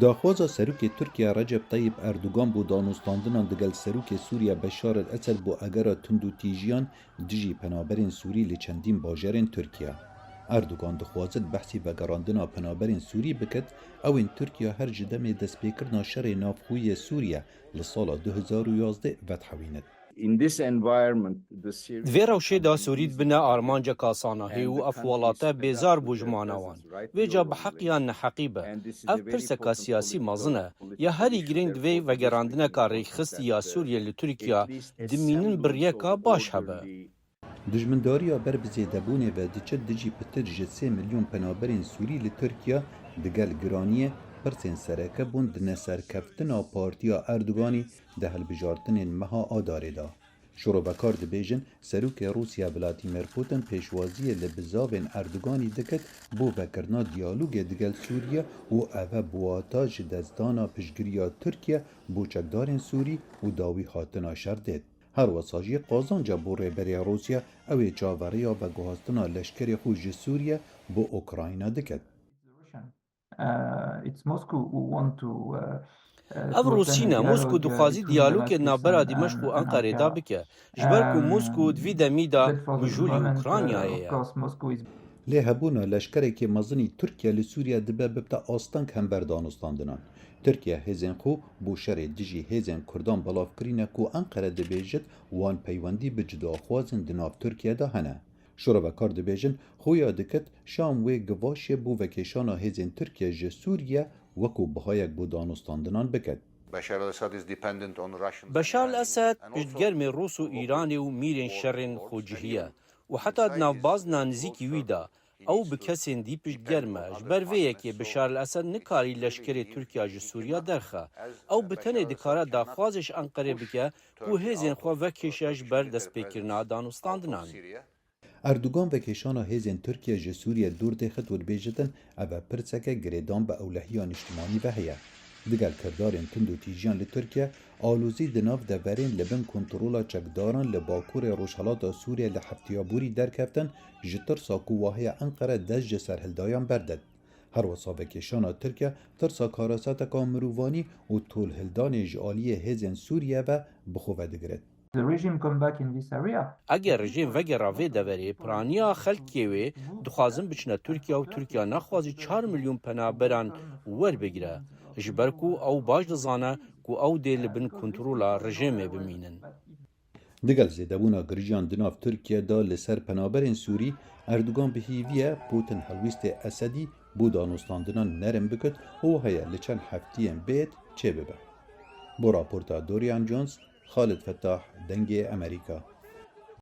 داخوازا سروک ترکیه رجب طیب اردوغان بو دانوستاندنان دگل سروک سوریه بشار الاسد بو اگرا تندو تیجیان دجی پنابرین سوری لچندین باجرین ترکیه. اردوغان دخوازد بحثی وگراندنا پنابرین سوری بکد او این ترکیه هر جدم دسپیکرنا شر نافخوی سوریه لسال 2011 ودحویند. دوی روشه دا سورید بنا آرمانجا کاسانه و افوالاته بیزار بوجمانوان و جا بحقیان نحقیبه اف پرسکا سیاسی مازنه یا هری گرنگ دوی وگراندنه که ریخستی یا سوریه لترکیا دمینن بریکا باش هبه. دجمنداریا بر بزیدبونه و دچه دجی پتر جه 3 میلیون پنابرین سوری لترکیا دگل گرانیه پرسین سرکه بوند نسرکفتنا پارتیا اردوغانی ده هلبجارتنین مها آداره دا. شروع بکار دبیجن سروک روسیا ولادیمیر پوتن پیشوازی لبزاوین اردوغانی دکت بو وکرنا دیالوگ دگل سوریه و اوه بواتاج دزدانا پشگریا ترکیه بو چکدارین سوری و داوی خاتنا شردید. هر وساجی قازانجا بو ریبری روسیا اوی چاوریا و گوهستنا لشکری خوش سوریه بو اوکراینا دکت. اف روسینا موسکو دخوازی دیالوگ نابرا دمشق و انقره دا بکه جبر کو موسکو دوی دمیدا مجولی اوکرانیایه لی هبونا لشکره که مزنی ترکیه لسوریه دبه ببتا آستانک هم بردانستاندنان. ترکیه هزین خو بو شر دجی هزین کردان بلاف کرینه کو انقره دبیجد وان پیوندی بجدا خوازن دناف ترکیه دا هنه. شورا بکار دبیجن خویا دکت شام وی گواشی بو وکیشانا هزین ترکیه جه سوریه وکو بهایک بو دانستاندنان بکد. بشار الاسد اجتگرم روس و ایران و میرین شرین خوجهیه و حتی نوباز نانزیکی ویدا او بکسین دی پشتگرمه جبر ویه که بشار الاسد نکاری لشکر ترکیه جه سوریا درخه او بتنه دکاره داخوازش انقره بکه کو هزین خواه وکیشش بر دست پیکرنا دانستاندنان. اردوغان و کشانا هزین ترکیه جه سوریه دور دخت و بیجتن اوه پرسکه گریدان به اولهیان اجتماعی و هیه. دگل کردارین تندو تیجیان لترکیه آلوزی دناف دورین لبن کنترولا چکداران لباکور روشحالات سوریه لحفتیابوری درکفتن جتر ساکو واهی انقره دست جسر هلدایان بردد. هر وصا وکشانا ترکیه ترسا کاراسات کامروانی و طول هلدان جعالی هزین سوریه و بخوه دگرد. اگر رژیم وگراوی دوری پرانیا خلکیوی دخوازم بچنه ترکیه و ترکیه نخوازی 4 میلیون پنابران ور بگیره جبرکو او باش دزانه کو او دیل بن کنترولا رژیم بمینن. دگل زیدبونا گرجان دناف ترکیه دا لسر پنابرین سوری اردوغان به هیویه پوتن حلویست اسدی بو دانستاندنان نرم بکد و هیا لچن هفتین بیت چه ببه. بو راپورتا دوریان جونز خالد فتاح دنگ امریکا